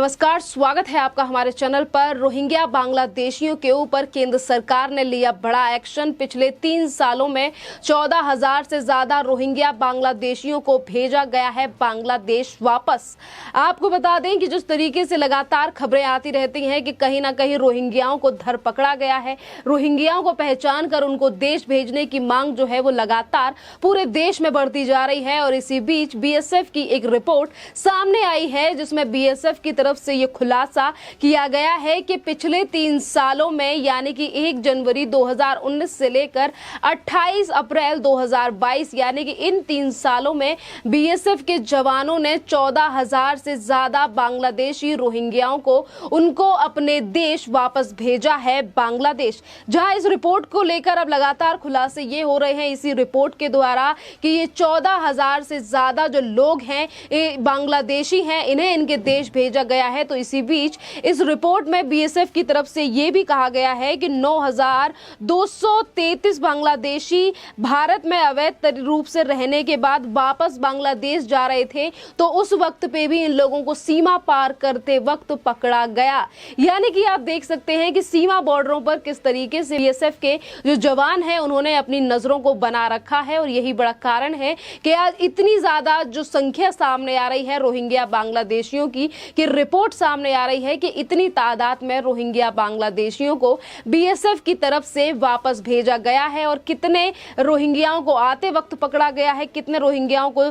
नमस्कार, स्वागत है आपका हमारे चैनल पर। रोहिंग्या बांग्लादेशियों के ऊपर केंद्र सरकार ने लिया बड़ा एक्शन। पिछले 3 सालों में 14,000 से ज्यादा रोहिंग्या बांग्लादेशियों को भेजा गया है बांग्लादेश वापस। आपको बता दें कि जिस तरीके से लगातार खबरें आती रहती हैं कि कहीं ना कहीं रोहिंग्याओं को धर पकड़ा गया है, रोहिंग्याओं को पहचान कर उनको देश भेजने की मांग जो है वो लगातार पूरे देश में बढ़ती जा रही है। और इसी बीच बीएसएफ की एक रिपोर्ट सामने आई है जिसमें बीएसएफ की तरफ से ये खुलासा किया गया है कि पिछले 3 सालों में यानी कि 1 जनवरी 2019 से लेकर 28 अप्रैल 2022 यानी कि इन 3 सालों में बीएसएफ के जवानों ने 14,000 से ज्यादा बांग्लादेशी रोहिंग्याओं को उनको अपने देश वापस भेजा है बांग्लादेश। जहां इस रिपोर्ट को लेकर अब लगातार खुलासे ये हो रहे हैं इसी रिपोर्ट के द्वारा कि ये 14,000 से ज्यादा जो लोग हैं बांग्लादेशी हैं, इन्हें इनके देश भेजा गया है। तो इसी बीच इस रिपोर्ट में बीएसएफ की तरफ से यह भी कहा गया है कि 9,233 बांग्लादेशी भारत में अवैध रूप से रहने के बाद वापस बांग्लादेश जा रहे थे, तो उस वक्त पे भी इन लोगों को सीमा पार करते वक्त पकड़ा गया। यानी कि आप देख सकते हैं कि सीमा बॉर्डरों पर किस तरीके से बीएसएफ के जो जवान हैं उन्होंने अपनी नजरों को बना रखा है। और यही बड़ा कारण है कि आज इतनी ज्यादा जो संख्या सामने आ रही है रोहिंग्या बांग्लादेशियों की, कि रिपोर्ट सामने आ रही है कि इतनी तादाद में रोहिंग्या बांग्लादेशियों को बीएसएफ की तरफ से वापस भेजा गया है। और कितने रोहिंग्याओं को आते वक्त पकड़ा गया है, कितने रोहिंग्याओं को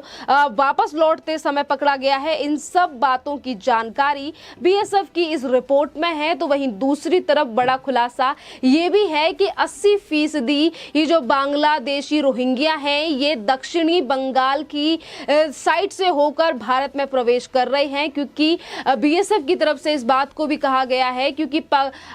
वापस लौटते समय पकड़ा गया है, इन सब बातों की जानकारी बीएसएफ की इस रिपोर्ट में है। तो वहीं दूसरी तरफ बड़ा खुलासा ये भी है कि 80% ये जो बांग्लादेशी रोहिंग्या हैं ये दक्षिणी बंगाल की साइड से होकर भारत में प्रवेश कर रहे हैं, क्योंकि बीएसएफ की तरफ से इस बात को भी कहा गया है क्योंकि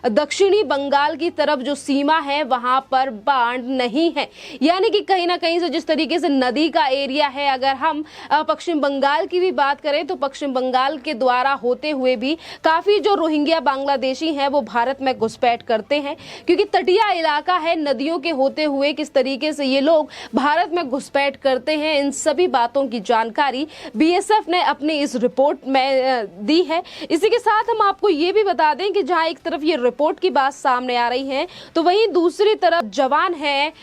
दक्षिणी बंगाल की तरफ जो सीमा है वहां पर बाढ़ नहीं है। यानी कि कहीं ना कहीं से जिस तरीके से नदी का एरिया है, अगर हम पश्चिम बंगाल की भी बात करें तो पश्चिम बंगाल के द्वारा होते हुए भी काफी जो रोहिंग्या बांग्लादेशी हैं वो भारत में घुसपैठ करते हैं, क्योंकि तटीय इलाका है, नदियों के होते हुए किस तरीके से ये लोग भारत में घुसपैठ करते हैं, इन सभी बातों की जानकारी बीएसएफ ने अपनी इस रिपोर्ट में दी है। इसी के साथ हम आपको ये भी बता दें कि जहां एक तरफ ये रिपोर्ट की बात सामने आ रही है तो वहीं दूसरी तरफ जवान है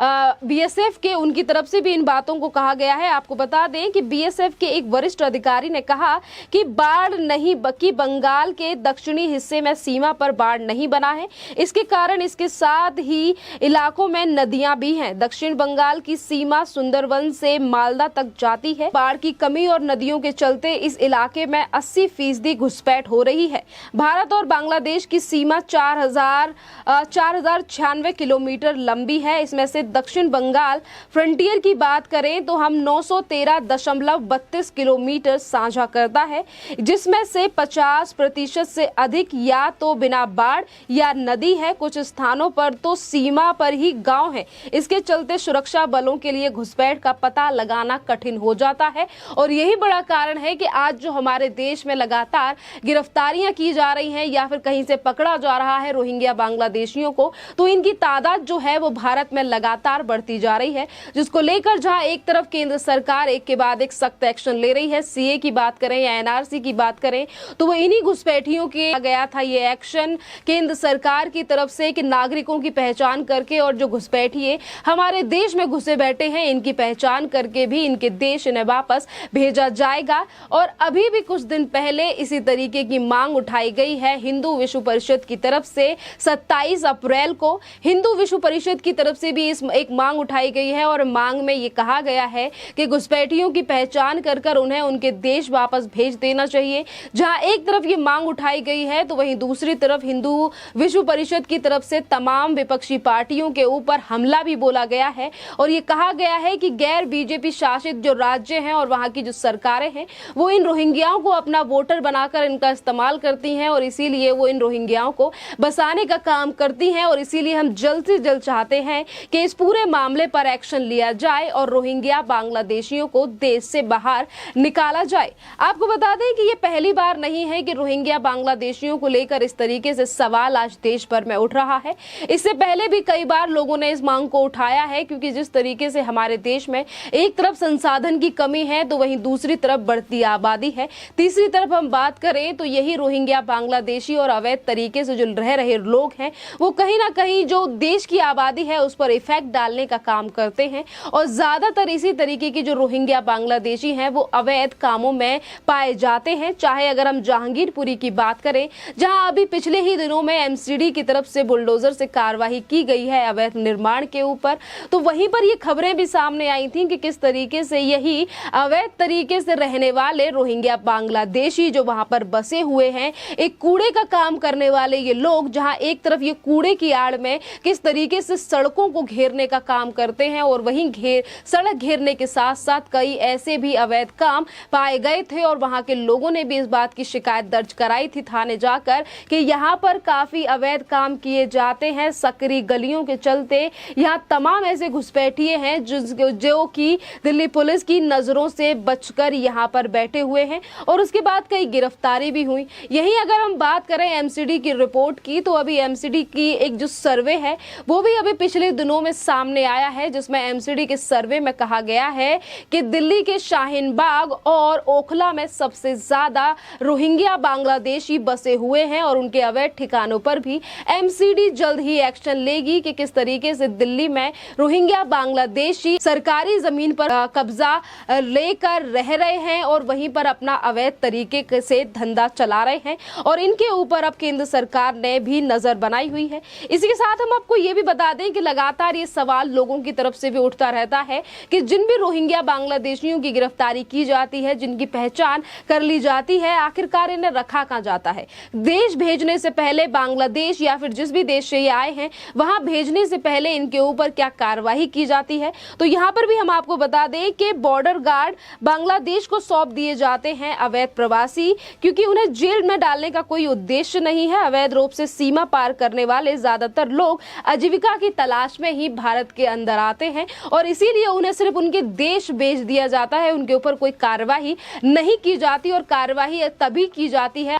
बीएसएफ के, उनकी तरफ से भी इन बातों को कहा गया है। आपको बता दें कि बीएसएफ के एक वरिष्ठ अधिकारी ने कहा कि बाढ़ नहीं, बल्कि बंगाल के दक्षिणी हिस्से में सीमा पर बाढ़ नहीं बना है, इसके कारण इसके साथ ही इलाकों में नदियां भी हैं। दक्षिण बंगाल की सीमा सुंदरवन से मालदा तक जाती है। बाढ़ की कमी और नदियों के चलते इस इलाके में 80% घुसपैठ हो रही है। भारत और बांग्लादेश की सीमा 4,096 किलोमीटर लंबी है। इसमें से दक्षिण बंगाल फ्रंटियर की बात करें तो हम 913.32 किलोमीटर साझा करता है, जिसमें से 50% से अधिक या तो बिना बाढ़ या नदी है, कुछ स्थानों पर तो सीमा पर ही गांव है। इसके चलते सुरक्षा बलों के लिए घुसपैठ का पता लगाना कठिन हो जाता है। और यही बड़ा कारण है कि आज जो हमारे देश में लगातार गिरफ्तारियां की जा रही हैं या फिर कहीं से पकड़ा जा रहा है रोहिंग्या बांग्लादेशियों को, तो इनकी तादाद जो है वो भारत में लगातार बढ़ती जा रही है, जिसको लेकर जहां एक तरफ केंद्र सरकार एक के बाद एक सख्त एक्शन ले रही है, सीए की बात करें या एनआरसी की बात करें, तो वो इन्हीं घुसपैठियों के गया था ये एक्शन केंद्र सरकार की तरफ से कि नागरिकों की पहचान करके और जो घुसपैठिए हमारे देश में घुसे बैठे हैं इनकी पहचान करके भी इनके देश इन्हें वापस भेजा जाएगा। और अभी भी कुछ दिन पहले इसी तरीके की मांग उठाई गई है हिंदू विश्व परिषद की तरफ से। 27 अप्रैल को हिंदू विश्व परिषद की तरफ से भी इस एक मांग उठाई गई है और मांग में ये कहा गया है कि घुसपैठियों की पहचान कर उन्हें उनके देश वापस भेज देना चाहिए। जहां एक तरफ ये मांग उठाई गई है तो वहीं दूसरी तरफ हिंदू विश्व परिषद की तरफ से तमाम विपक्षी पार्टियों के ऊपर हमला भी बोला गया है। और ये कहा गया है कि गैर बीजेपी शासित जो राज्य हैं और वहां की जो सरकारें हैं वो इन रोहिंग्याओं को अपना वोटर बनाकर इनका इस्तेमाल करती हैं और इसीलिए वो इन रोहिंग्याओं को बसाने का काम करती हैं। और इसीलिए हम जल्द से जल्द चाहते हैं कि इस पूरे मामले पर एक्शन लिया जाए और रोहिंग्या बांग्लादेशियों को देश से बाहर निकाला जाए। आपको बता दें कि ये पहली बार नहीं है कि रोहिंग्या बांग्लादेशियों को लेकर इस तरीके से सवाल आज देश भर में उठ रहा है। इससे पहले भी कई बार लोगों ने इस मांग को उठाया है, क्योंकि जिस तरीके से हमारे देश में एक तरफ संसाधन की कमी है तो वहीं दूसरी तरफ बढ़ती आबादी है, तीसरी तरफ हम बात करें तो यही रोहिंग्या बांग्लादेशी और अवैध तरीके से जो रह रहे लोग हैं वो कहीं ना कहीं जो देश की आबादी है उस पर इफेक्ट डालने का काम करते हैं। और ज्यादातर इसी तरीके की जो रोहिंग्या बांग्लादेशी हैं वो अवैध कामों में पाए जाते हैं। चाहे अगर हम जहांगीरपुरी की बात करें, जहां अभी पिछले ही दिनों में एमसीडी की तरफ से बुलडोजर से कार्रवाई की गई है अवैध निर्माण के ऊपर, तो वहीं पर ये खबरें भी सामने आई थी कि किस तरीके से यही अवैध तरीके से रहने वाले रोहिंग्या बांग्लादेशी जो वहां पर बसे हुए हैं, एक कूड़े का काम करने वाले ये लोग, जहां एक तरफ ये कूड़े की आड़ में किस तरीके से सड़कों को घेरने का काम करते हैं और वहीं सड़क घेरने के साथ साथ कई ऐसे भी अवैध काम पाए गए थे। और वहां के लोगों ने भी इस बात की शिकायत दर्ज कराई थी थाने जाकर कि यहां पर काफी अवैध काम किए जाते हैं। सकरी गलियों के चलते यहां तमाम ऐसे घुसपैठिए हैं जो कि दिल्ली पुलिस की नजरों से बचकर यहां पर बैठे हुए हैं और उसके बाद कई गिरफ्तारी भी हुई। यही अगर हम बात करें एमसीडी की रिपोर्ट की, तो अभी एमसीडी की एक जो सर्वे है वो भी अभी पिछले दिनों में सामने आया है, जिसमें एमसीडी के सर्वे में कहा गया है कि दिल्ली के शाहीन बाग और ओखला में सबसे ज्यादा रोहिंग्या बांग्लादेशी बसे हुए हैं और उनके अवैध ठिकानों पर भी एमसीडी जल्द ही एक्शन लेगी कि किस तरीके से दिल्ली में रोहिंग्या बांग्लादेशी सरकारी जमीन पर कब्जा लेकर रह रहे हैं और वहीं पर अपना अवैध तरीके से धंधा चला रहे हैं और इनके ऊपर अब केंद्र सरकार ने भी नजर बनाई हुई है। इसी के साथ हम आपको ये भी बता दें कि लगातार ये सवाल लोगों की तरफ से भी उठता रहता है कि जिन भी रोहिंग्या बांग्लादेशियों की गिरफ्तारी की जाती है, जिनकी पहचान कर ली जाती है, आखिरकार इन्हें रखा कहां जाता है। देश भेजने से पहले बांग्लादेश या फिर जिस भी देश से ये आए हैं वहां भेजने से पहले इनके ऊपर क्या कार्रवाई की जाती है। तो यहाँ पर भी हम आपको बता दें कि बॉर्डर गार्ड बांग्लादेश को सौंप दिए जाते हैं अवैध प्रवासी, क्योंकि उन्हें जेल में डालने का कोई उद्देश्य नहीं है। अवैध रूप से सीमा पार करने वाले ज्यादातर लोग आजीविका की तलाश में ही भारत के अंदर आते हैं और इसीलिए उन्हें सिर्फ उनके देश भेज दिया जाता है, उनके ऊपर कोई कार्रवाई नहीं की जाती और कार्रवाई तभी की जाती है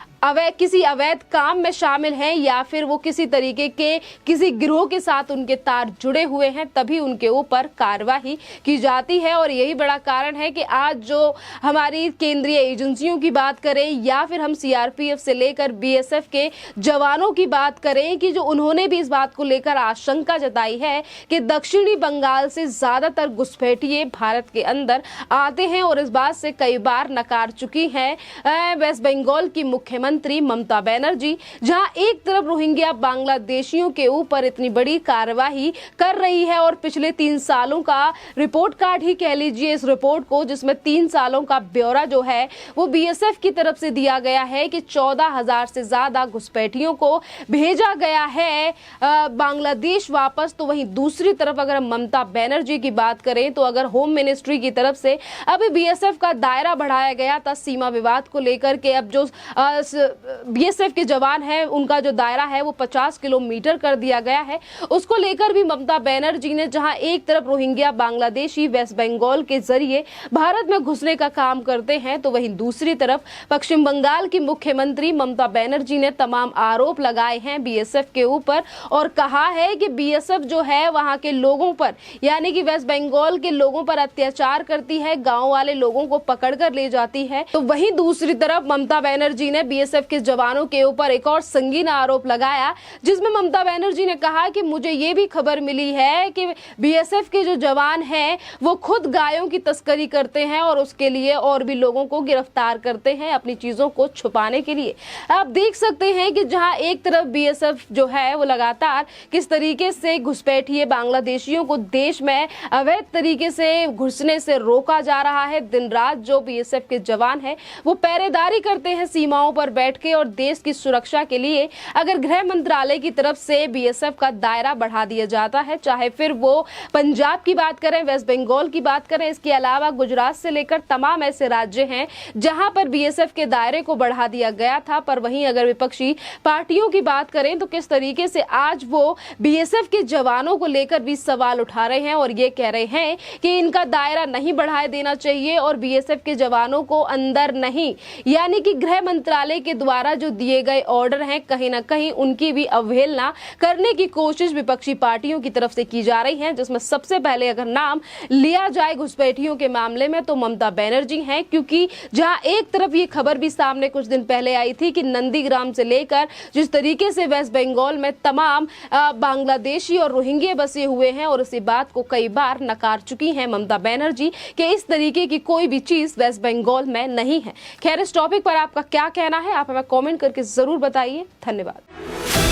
किसी अवैध काम में शामिल हैं या फिर वो किसी तरीके के किसी गिरोह के साथ उनके तार जुड़े हुए हैं, तभी उनके ऊपर कार्रवाई की जाती है। और यही बड़ा कारण है कि आज जो हमारी केंद्रीय एजेंसियों की बात करें या फिर हम सीआरपीएफ से लेकर बीएसएफ के जवानों की बात करें कि जो उन्होंने भी इस बात को लेकर आशंका जताई है कि दक्षिणी बंगाल से ज्यादातर घुसपैठिए भारत के अंदर आते हैं और इस बात से कई बार नकार चुकी हैं वेस्ट बंगाल की मुख्यमंत्री ममता बनर्जी, जहां एक तरफ रोहिंग्या बांग्लादेशियों के ऊपर इतनी बड़ी कार्रवाई कर रही है और पिछले 3 सालों का रिपोर्ट कार्ड ही कह लीजिए इस रिपोर्ट को, जिसमें 3 सालों का ब्यौरा जो है वो बीएसएफ की तरफ से दिया गया है कि 14,000 से ज्यादा घुसपैठियों को भेजा गया है बांग्लादेश वापस। तो वहीं दूसरी तरफ अगर हम ममता बनर्जी की बात करें तो अगर होम मिनिस्ट्री की तरफ से अभी बीएसएफ का दायरा बढ़ाया गया था सीमा विवाद को लेकर के, अब जो बीएसएफ के जवान हैं उनका जो दायरा है वो 50 किलोमीटर कर दिया गया है, उसको लेकर भी ममता बनर्जी ने, जहां एक तरफ रोहिंग्या बांग्लादेशी वेस्ट बंगाल के जरिए भारत में घुसने का काम करते हैं तो वहीं दूसरी तरफ पश्चिम बंगाल की मुख्यमंत्री ममता बनर्जी ने तमाम आरोप लगाए हैं बीएसएफ के ऊपर और कहा है कि बीएसएफ जो है वहां के लोगों पर यानी कि वेस्ट बंगाल के लोगों पर अत्याचार करती है, गांव वाले लोगों को पकड़कर ले जाती है। तो वहीं दूसरी तरफ ममता बनर्जी ने बीएसएफ के जवानों के ऊपर एक और संगीन आरोप लगाया, जिसमें ममता बनर्जी ने कहा कि मुझे ये भी खबर मिली है कि बीएसएफ के जो जवान हैं वो खुद गायों की तस्करी करते हैं और उसके लिए और भी लोगों को गिरफ्तार करते हैं अपनी चीजों को छुपाने के लिए। आप देख सकते हैं कि जहां एक तरफ बीएसएफ जो है वो लगातार किस तरीके से घुसपैठिए बांग्लादेशियों को देश में अवैध तरीके से घुसने से रोका जा रहा है, दिन रात जो बीएसएफ के जवान हैं वो पहरेदारी करते हैं सीमाओं पर बैठ के और देश की सुरक्षा के लिए अगर गृह मंत्रालय की तरफ से बीएसएफ का दायरा बढ़ा दिया जाता है, चाहे फिर वो पंजाब की बात करें, वेस्ट बंगाल की बात करें, इसके अलावा गुजरात से लेकर तमाम ऐसे राज्य हैं जहां पर बीएसएफ के दायरे को बढ़ा दिया गया था। पर वहीं अगर विपक्षी पार्टियों की बात करें तो किस तरीके से आज वो बीएसएफ के जवानों को लेकर भी सवाल उठा रहे हैं और ये कह रहे हैं कि इनका दायरा नहीं बढ़ाए देना चाहिए और बीएसएफ के जवानों को अंदर नहीं, यानी कि गृह मंत्रालय के द्वारा जो दिए गए ऑर्डर हैं कहीं ना कहीं उनकी भी अवहेलना करने की कोशिश विपक्षी पार्टियों की तरफ से की जा रही है। जिसमें सबसे पहले अगर नाम लिया जाए घुसपैठियों के मामले में तो ममता बनर्जी हैं, क्योंकि जहां एक तरफ ये खबर भी सामने कुछ दिन पहले आई थी कि नंदीग्राम से लेकर जिस तरीके से वेस्ट बंगाल में तमाम बांग्लादेशी और रोहिंग्या बसे हुए हैं और इसी बात को कई बार नकार चुकी हैं ममता बनर्जी कि इस तरीके की कोई भी चीज वेस्ट बंगाल में नहीं है। खैर, इस टॉपिक पर आपका क्या कहना है, आप हमें कमेंट करके जरूर बताइए। धन्यवाद।